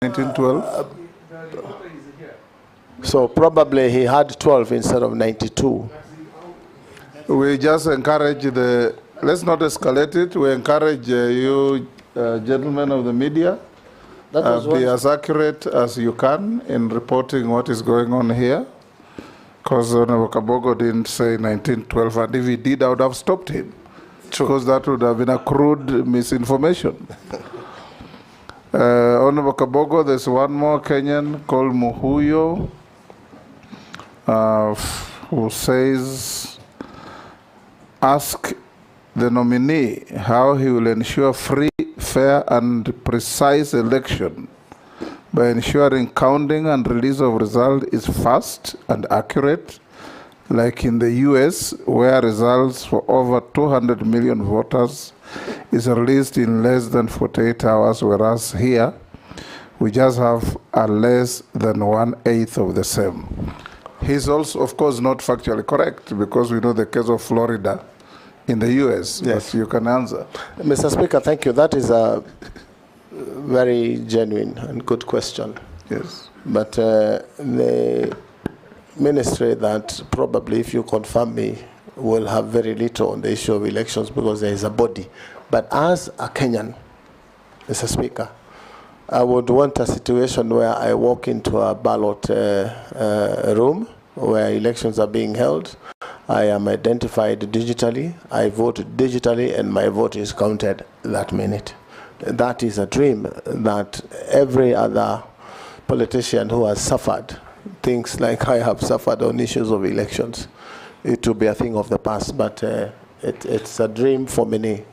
1912? So probably he had 12 instead of 92. We just encourage let's not escalate it. We encourage you gentlemen of the media, be as accurate as you can in reporting what is going on here. Because Kabogo didn't say 1912, and if he did, I would have stopped him. Because that would have been a crude misinformation. Honorable Kabogo, there's one more Kenyan called Muhuyo, who says, ask the nominee how he will ensure free, fair, and precise election by ensuring counting and release of result is fast and accurate, like in the US, where results for over 200 million voters is released in less than 48 hours, whereas here, we just have a less than 1/8 of the same. He's also, of course, not factually correct, because we know the case of Florida in the US. Yes. But you can answer. Mr. Speaker, thank you. That is a very genuine and good question. Yes. But the ministry that probably, if you confirm me, will have very little on the issue of elections, because there is a body. But as a Kenyan, Mr. Speaker, I would want a situation where I walk into a ballot room where elections are being held. I am identified digitally, I vote digitally, and my vote is counted that minute. That is a dream that every other politician who has suffered things like I have suffered on issues of elections, it will be a thing of the past, but it's a dream for many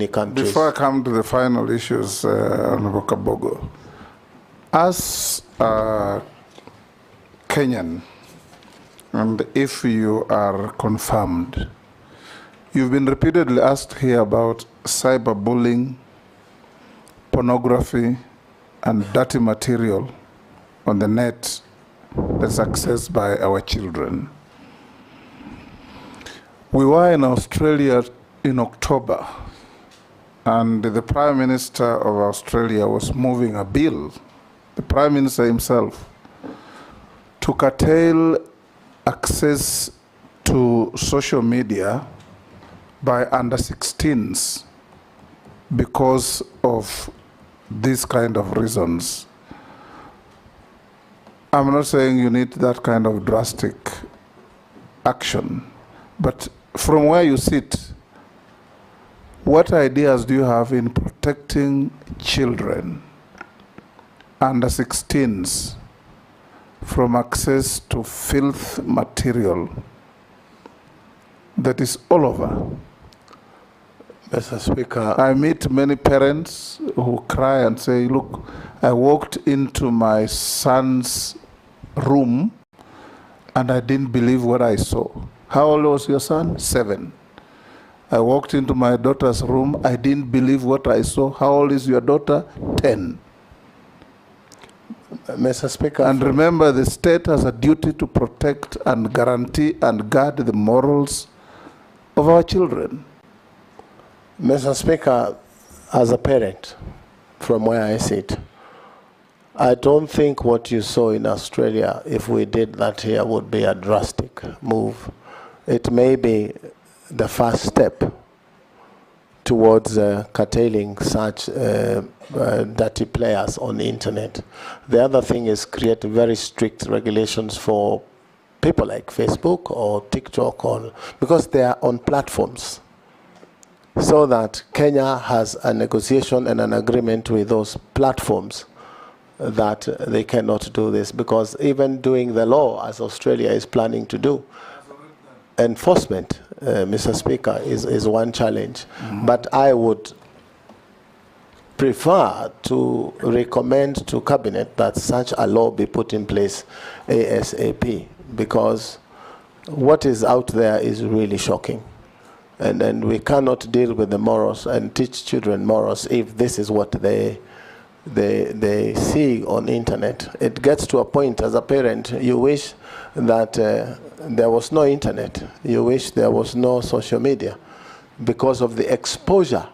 countries. Before I come to the final issues, Honorable Kabogo, as a Kenyan, and if you are confirmed, you've been repeatedly asked here about cyberbullying, pornography, and dirty material on the net that's accessed by our children. We were in Australia in October, and the Prime Minister of Australia was moving a bill, the Prime Minister himself, to curtail access to social media by under-16s because of these kind of reasons. I'm not saying you need that kind of drastic action, but from where you sit, what ideas do you have in protecting children under 16s from access to filth material that is all over? Mr. Speaker, I meet many parents who cry and say, look, I walked into my son's room and I didn't believe what I saw. How old was your son? 7. I walked into my daughter's room, I didn't believe what I saw. How old is your daughter? 10. Mr. Speaker. And remember, the state has a duty to protect and guarantee and guard the morals of our children. Mr. Speaker, as a parent, from where I sit, I don't think what you saw in Australia, if we did that here, would be a drastic move. It may be the first step towards curtailing such dirty players on the internet. The other thing is create very strict regulations for people like Facebook or TikTok, because they are on platforms, so that Kenya has a negotiation and an agreement with those platforms that they cannot do this, because even doing the law, as Australia is planning to do, enforcement, Mr. Speaker, is one challenge. Mm-hmm. But I would prefer to recommend to Cabinet that such a law be put in place ASAP, because what is out there is really shocking. And we cannot deal with the morals and teach children morals if this is what they see on internet. It gets to a point, as a parent, you wish that there was no internet. You wish there was no social media, because of the exposure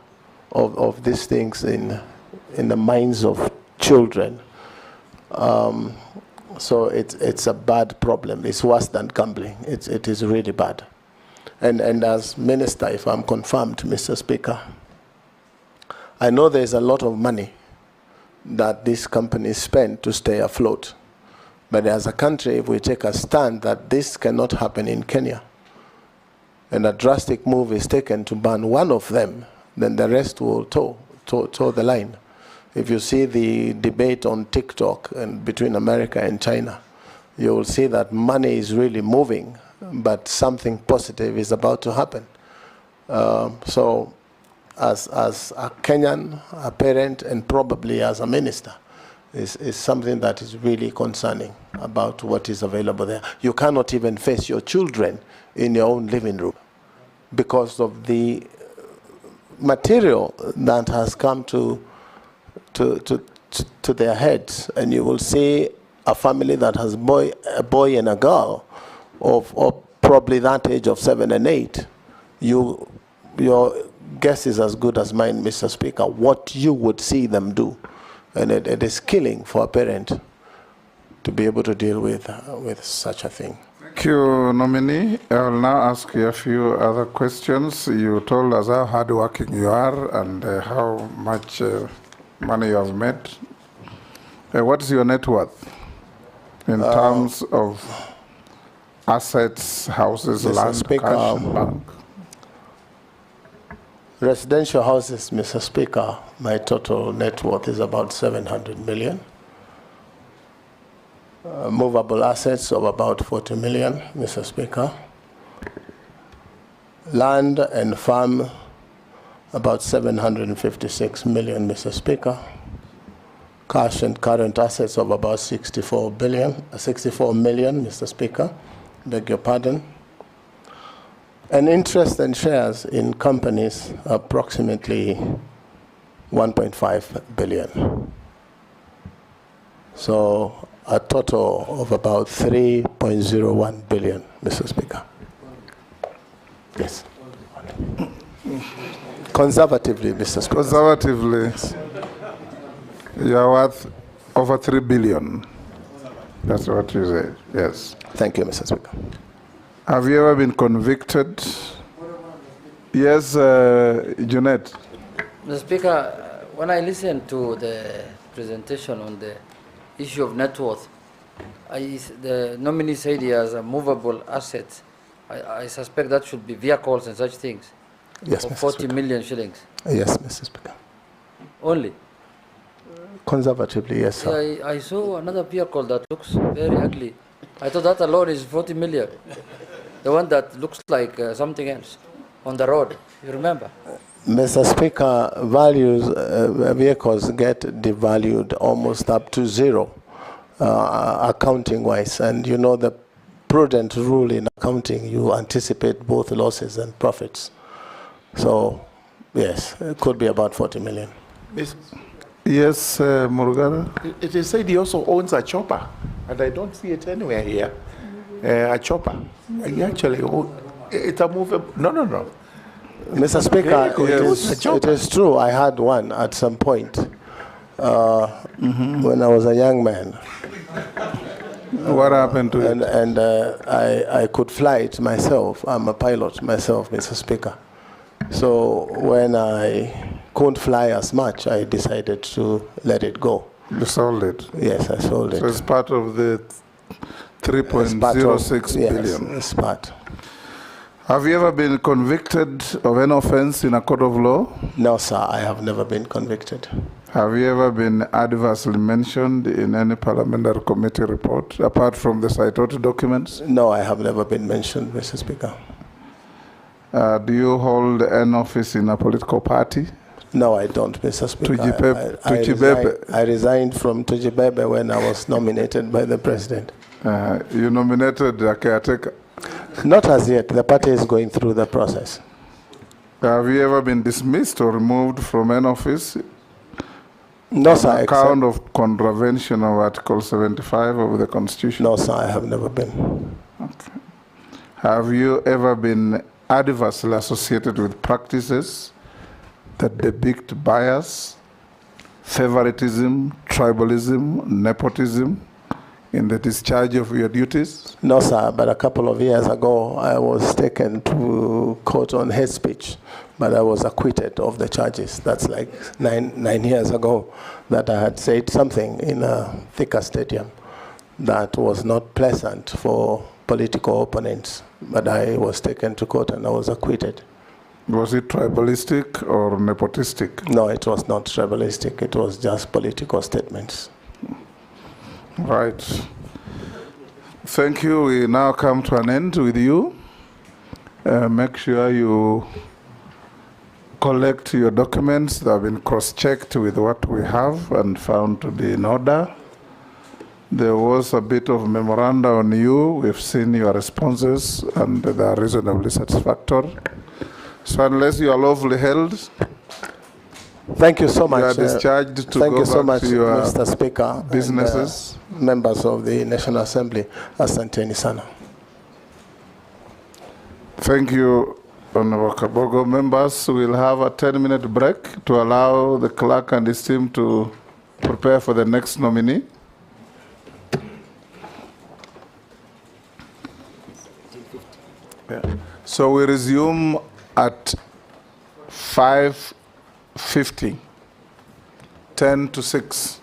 of these things in the minds of children. So it's a bad problem. It's worse than gambling. It is really bad. And as minister, if I'm confirmed, Mr. Speaker, I know there's a lot of money that these companies spend to stay afloat. But as a country, if we take a stand that this cannot happen in Kenya, and a drastic move is taken to ban one of them, then the rest will toe the line. If you see the debate on TikTok and between America and China, you will see that money is really moving, but something positive is about to happen. So as a Kenyan, a parent, and probably as a minister, is something that is really concerning about what is available there. You cannot even face your children in your own living room because of the material that has come to their heads. And you will see a family that has a boy and a girl of probably that age of 7 and 8. Your guess is as good as mine, Mr. Speaker, what you would see them do. And it is killing for a parent to be able to deal with such a thing. Thank you, nominee. I will now ask you a few other questions. You told us how hardworking you are and how much money you have made. What is your net worth in terms of assets, houses, Mr. land, Speaker, cash, and bank? Residential houses, Mr. Speaker, my total net worth is about 700 million. Movable assets of about 40 million, Mr. Speaker. Land and farm, about 756 million, Mr. Speaker. Cash and current assets of about 64 million, Mr. Speaker. Beg your pardon. And interest and shares in companies, approximately 1.5 billion. So a total of about 3.01 billion, Mr. Speaker. Yes. Conservatively, Mr. Speaker. Conservatively, yes. You are worth over 3 billion. That's what you said, yes. Thank you, Mr. Speaker. Have you ever been convicted? Yes, Junet. Mr. Speaker, when I listened to the presentation on the issue of net worth, the nominee said he has a movable assets. I suspect that should be vehicles and such things. Yes, for Mr. 40 Speaker. million shillings. Yes, Mr. Speaker. Only? Conservatively, yes, sir. Yeah, I saw another vehicle that looks very ugly. I thought that alone is 40 million. The one that looks like something else on the road. You remember? Mr. Speaker, vehicles get devalued almost up to zero, accounting-wise. And you know the prudent rule in accounting, you anticipate both losses and profits. So, yes, it could be about 40 million. Yes, Murugara. It is said he also owns a chopper, and I don't see it anywhere here. A chopper. He actually, it's a movable. No. Mr. Speaker, Yes. it is true. I had one at some point when I was a young man. What happened to it? And I could fly it myself. I'm a pilot myself, Mr. Speaker. So when I couldn't fly as much, I decided to let it go. You sold it? Yes, I sold it. So it's part of the 3.06 billion. Yes, it's part. Have you ever been convicted of an offense in a court of law? No, sir, I have never been convicted. Have you ever been adversely mentioned in any parliamentary committee report, apart from the cited documents? No, I have never been mentioned, Mr. Speaker. Do you hold an office in a political party? No, I don't, Mr. Speaker. I resigned from Tujibebe when I was nominated by the president. You nominated a caretaker? Not as yet. The party is going through the process. Have you ever been dismissed or removed from an office? No, sir. On account of contravention of Article 75 of the Constitution? No, sir, I have never been. Okay. Have you ever been adversely associated with practices that depict bias, favoritism, tribalism, nepotism in the discharge of your duties? No, sir, but a couple of years ago, I was taken to court on hate speech, but I was acquitted of the charges. That's like nine years ago that I had said something in a Thika stadium that was not pleasant for political opponents, but I was taken to court and I was acquitted. Was it tribalistic or nepotistic? No, it was not tribalistic. It was just political statements. Right. Thank you. We now come to an end with you. Make sure you collect your documents that have been cross-checked with what we have and found to be in order. There was a bit of memoranda on you. We've seen your responses and they are reasonably satisfactory. So unless you are lawfully held, thank you so much. You are discharged to thank go you so back much, to your Mr. Speaker. businesses. And, members of the National Assembly. Asanteni sana. Thank you, Honorable Kabogo. Members, we'll have a 10-minute break to allow the clerk and his team to prepare for the next nominee. Yeah. So we resume at 5:50, 10 to 6.